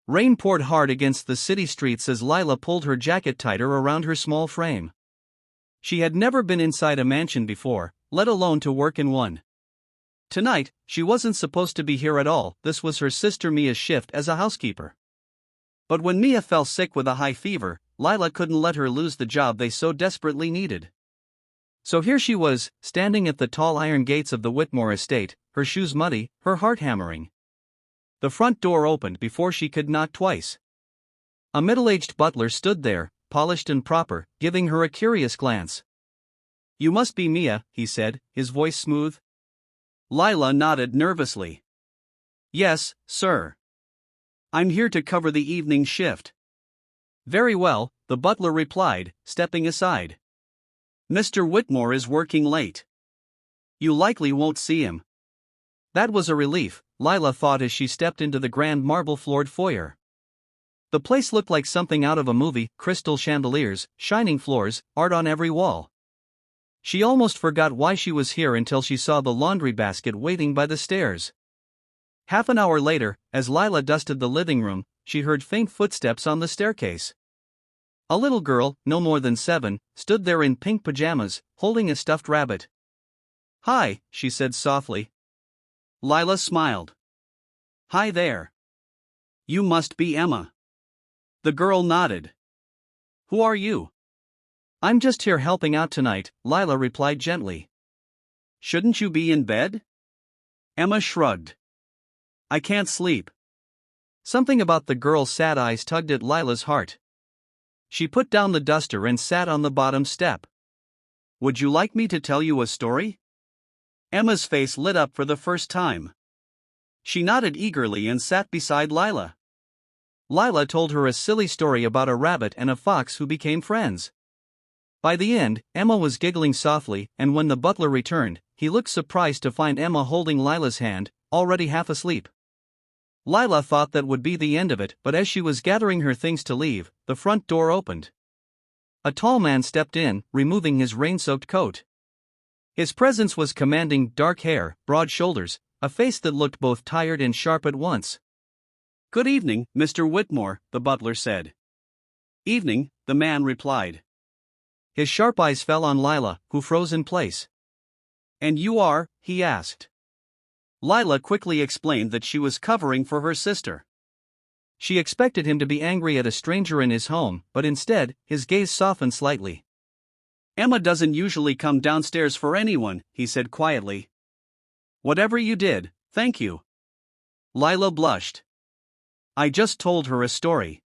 Rain poured hard against the city streets as Lila pulled her jacket tighter around her small frame. She had never been inside a mansion before, let alone to work in one. Tonight, she wasn't supposed to be here at all. This was her sister Mia's shift as a housekeeper. But when Mia fell sick with a high fever, Lila couldn't let her lose the job they so desperately needed. So here she was, standing at the tall iron gates of the Whitmore estate, her shoes muddy, her heart hammering. The front door opened before she could knock twice. A middle-aged butler stood there, polished and proper, giving her a curious glance. "You must be Mia," he said, his voice smooth. Lila nodded nervously. "Yes, sir. I'm here to cover the evening shift." "Very well," the butler replied, stepping aside. "Mr. Whitmore is working late. You likely won't see him." That was a relief, Lila thought as she stepped into the grand marble-floored foyer. The place looked like something out of a movie: crystal chandeliers, shining floors, art on every wall. She almost forgot why she was here until she saw the laundry basket waiting by the stairs. Half an hour later, as Lila dusted the living room, she heard faint footsteps on the staircase. A little girl, no more than 7, stood there in pink pajamas, holding a stuffed rabbit. "Hi," she said softly. Lila smiled. "Hi there. You must be Emma." The girl nodded. "Who are you?" "I'm just here helping out tonight," Lila replied gently. "Shouldn't you be in bed?" Emma shrugged. "I can't sleep." Something about the girl's sad eyes tugged at Lila's heart. She put down the duster and sat on the bottom step. "Would you like me to tell you a story?" Emma's face lit up for the first time. She nodded eagerly and sat beside Lila. Lila told her a silly story about a rabbit and a fox who became friends. By the end, Emma was giggling softly, and when the butler returned, he looked surprised to find Emma holding Lila's hand, already half asleep. Lila thought that would be the end of it, but as she was gathering her things to leave, the front door opened. A tall man stepped in, removing his rain-soaked coat. His presence was commanding: dark hair, broad shoulders, a face that looked both tired and sharp at once. "Good evening, Mr. Whitmore," the butler said. "Evening," the man replied. His sharp eyes fell on Lila, who froze in place. "And you are?" he asked. Lila quickly explained that she was covering for her sister. She expected him to be angry at a stranger in his home, but instead, his gaze softened slightly. "Emma doesn't usually come downstairs for anyone," he said quietly. "Whatever you did, thank you." Lila blushed. "I just told her a story."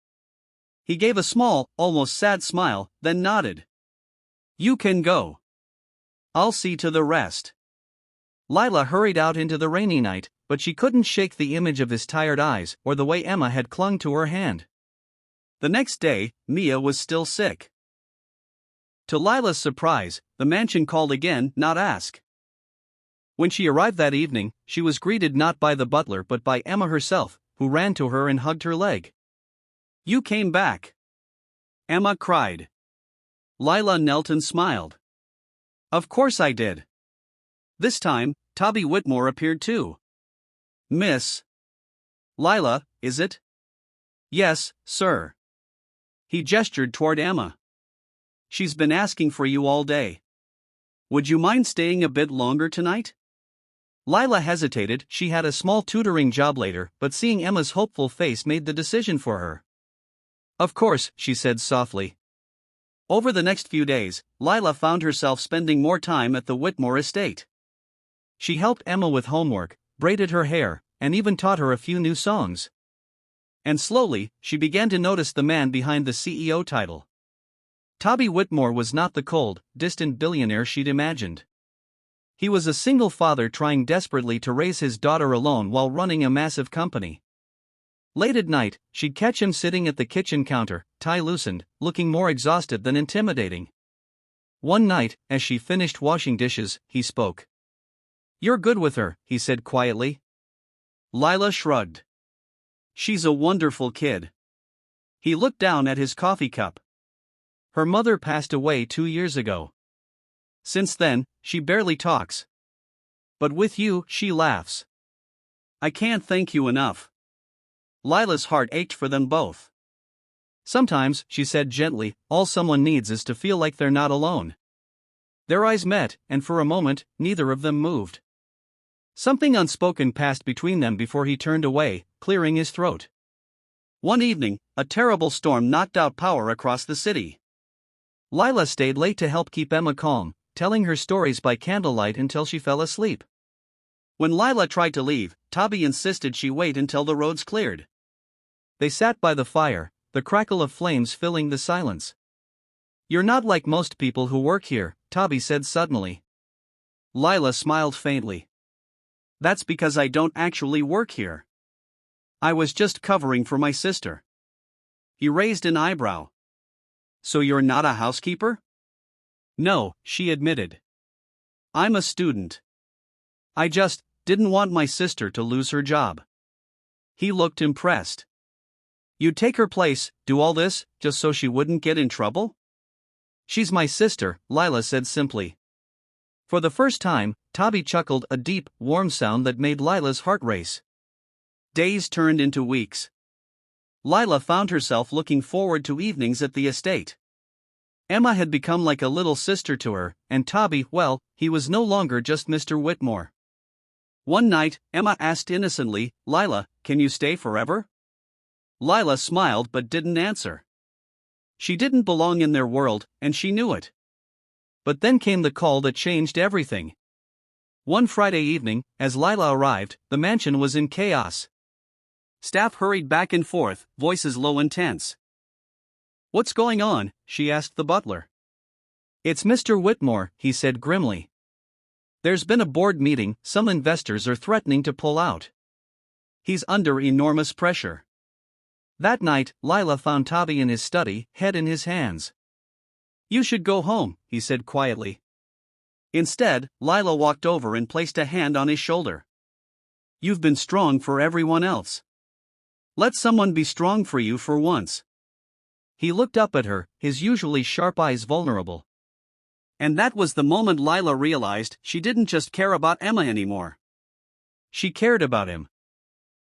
He gave a small, almost sad smile, then nodded. "You can go. I'll see to the rest." Lila hurried out into the rainy night, but she couldn't shake the image of his tired eyes or the way Emma had clung to her hand. The next day, Mia was still sick. To Lila's surprise, the mansion called again, not asked. When she arrived that evening, she was greeted not by the butler but by Emma herself, who ran to her and hugged her leg. "You came back!" Emma cried. Lila knelt and smiled. "Of course I did." This time, Toby Whitmore appeared too. "Miss Lila, is it?" "Yes, sir." He gestured toward Emma. "She's been asking for you all day. Would you mind staying a bit longer tonight?" Lila hesitated. She had a small tutoring job later, but seeing Emma's hopeful face made the decision for her. "Of course," she said softly. Over the next few days, Lila found herself spending more time at the Whitmore estate. She helped Emma with homework, braided her hair, and even taught her a few new songs. And slowly, she began to notice the man behind the CEO title. Toby Whitmore was not the cold, distant billionaire she'd imagined. He was a single father trying desperately to raise his daughter alone while running a massive company. Late at night, she'd catch him sitting at the kitchen counter, tie loosened, looking more exhausted than intimidating. One night, as she finished washing dishes, he spoke. "You're good with her," he said quietly. Lila shrugged. "She's a wonderful kid." He looked down at his coffee cup. "Her mother passed away 2 years ago. Since then, she barely talks. But with you, she laughs. I can't thank you enough." Lila's heart ached for them both. Sometimes, she said gently, all someone needs is to feel like they're not alone. Their eyes met, and for a moment, neither of them moved. Something unspoken passed between them before he turned away, clearing his throat. One evening, a terrible storm knocked out power across the city. Lila stayed late to help keep Emma calm, telling her stories by candlelight until she fell asleep. When Lila tried to leave, Toby insisted she wait until the roads cleared. They sat by the fire, the crackle of flames filling the silence. "You're not like most people who work here," Toby said suddenly. Lila smiled faintly. "That's because I don't actually work here. I was just covering for my sister." He raised an eyebrow. "So you're not a housekeeper?" "No," she admitted. "I'm a student. I just didn't want my sister to lose her job." He looked impressed. "You'd take her place, do all this, just so she wouldn't get in trouble?" "She's my sister," Lila said simply. For the first time, Toby chuckled, a deep, warm sound that made Lila's heart race. Days turned into weeks. Lila found herself looking forward to evenings at the estate. Emma had become like a little sister to her, and Toby, well, he was no longer just Mr. Whitmore. One night, Emma asked innocently, "Lila, can you stay forever?" Lila smiled but didn't answer. She didn't belong in their world, and she knew it. But then came the call that changed everything. One Friday evening, as Lila arrived, the mansion was in chaos. Staff hurried back and forth, voices low and tense. "What's going on?" she asked the butler. "It's Mr. Whitmore," he said grimly. "There's been a board meeting, some investors are threatening to pull out. He's under enormous pressure." That night, Lila found Toby in his study, head in his hands. "You should go home," he said quietly. Instead, Lila walked over and placed a hand on his shoulder. "You've been strong for everyone else. Let someone be strong for you for once." He looked up at her, his usually sharp eyes vulnerable. And that was the moment Lila realized she didn't just care about Emma anymore. She cared about him.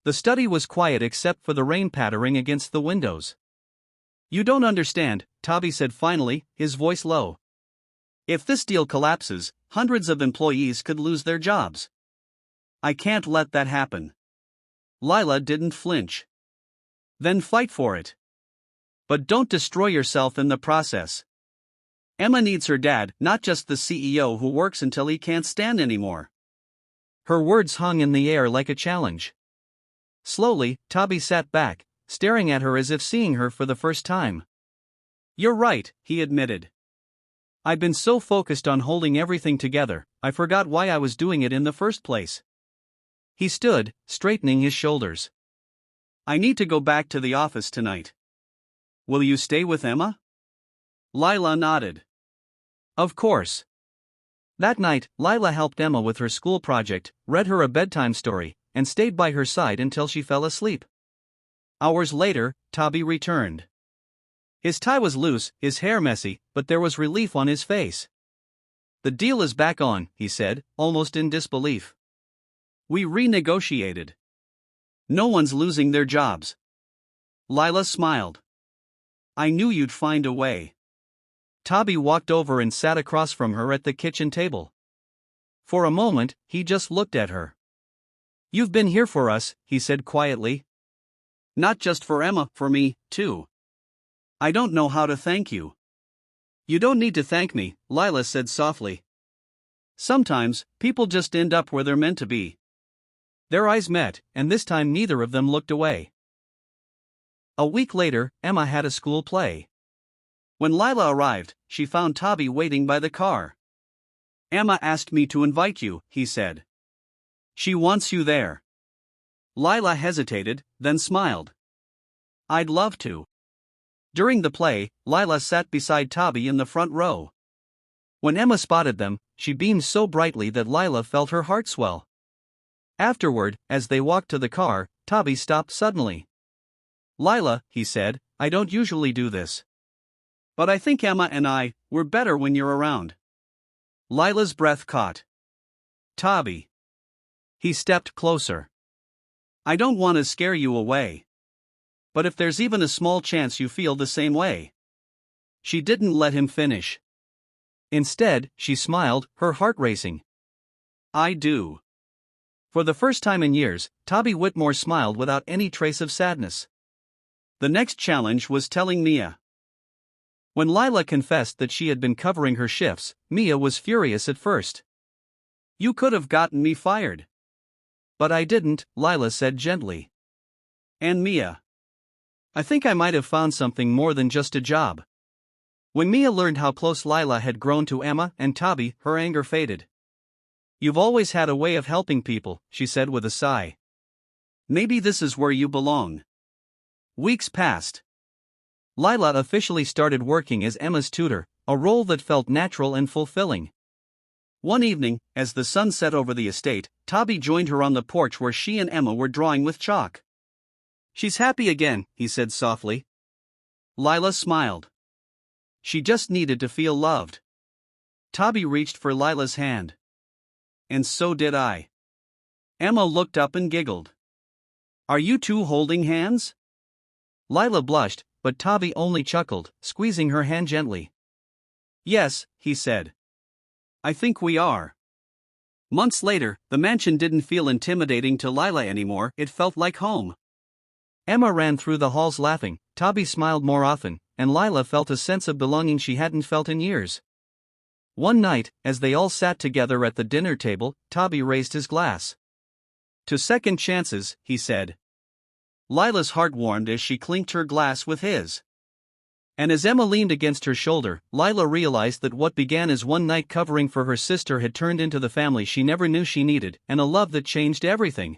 The study was quiet except for the rain pattering against the windows. "You don't understand," Toby said finally, his voice low. "If this deal collapses, hundreds of employees could lose their jobs. I can't let that happen." Lila didn't flinch. "Then fight for it. But don't destroy yourself in the process. Emma needs her dad, not just the CEO who works until he can't stand anymore." Her words hung in the air like a challenge. Slowly, Toby sat back, staring at her as if seeing her for the first time. "You're right," he admitted. "I've been so focused on holding everything together, I forgot why I was doing it in the first place." He stood, straightening his shoulders. "I need to go back to the office tonight. Will you stay with Emma?" Lila nodded. "Of course." That night, Lila helped Emma with her school project, read her a bedtime story, and stayed by her side until she fell asleep. Hours later, Toby returned. His tie was loose, his hair messy, but there was relief on his face. "The deal is back on," he said, almost in disbelief. "We renegotiated. No one's losing their jobs." Lila smiled. "I knew you'd find a way." Toby walked over and sat across from her at the kitchen table. For a moment, he just looked at her. "You've been here for us," he said quietly. "Not just for Emma, for me, too. I don't know how to thank you." "You don't need to thank me," Lila said softly. "Sometimes, people just end up where they're meant to be." Their eyes met, and this time neither of them looked away. A week later, Emma had a school play. When Lila arrived, she found Toby waiting by the car. "Emma asked me to invite you," he said. "She wants you there." Lila hesitated, then smiled. "I'd love to." During the play, Lila sat beside Toby in the front row. When Emma spotted them, she beamed so brightly that Lila felt her heart swell. Afterward, as they walked to the car, Toby stopped suddenly. "Lila," he said, "I don't usually do this. But I think Emma and we're better when you're around." Lila's breath caught. "Toby." He stepped closer. "I don't want to scare you away. But if there's even a small chance you feel the same way. She didn't let him finish. Instead, she smiled, her heart racing. I do. For the first time in years, Toby Whitmore smiled without any trace of sadness. The next challenge was telling Mia. When Lila confessed that she had been covering her shifts, Mia was furious at first. You could have gotten me fired. But I didn't, Lila said gently. And Mia. I think I might have found something more than just a job. When Mia learned how close Lila had grown to Emma and Toby, her anger faded. You've always had a way of helping people, she said with a sigh. Maybe this is where you belong. Weeks passed. Lila officially started working as Emma's tutor, a role that felt natural and fulfilling. One evening, as the sun set over the estate, Toby joined her on the porch where she and Emma were drawing with chalk. She's happy again, he said softly. Lila smiled. She just needed to feel loved. Toby reached for Lila's hand. And so did I. Emma looked up and giggled. Are you two holding hands? Lila blushed, but Toby only chuckled, squeezing her hand gently. Yes, he said. I think we are. Months later, the mansion didn't feel intimidating to Lila anymore, it felt like home. Emma ran through the halls laughing, Toby smiled more often, and Lila felt a sense of belonging she hadn't felt in years. One night, as they all sat together at the dinner table, Toby raised his glass. To second chances, he said. Lila's heart warmed as she clinked her glass with his. And as Emma leaned against her shoulder, Lila realized that what began as one night covering for her sister had turned into the family she never knew she needed, and a love that changed everything.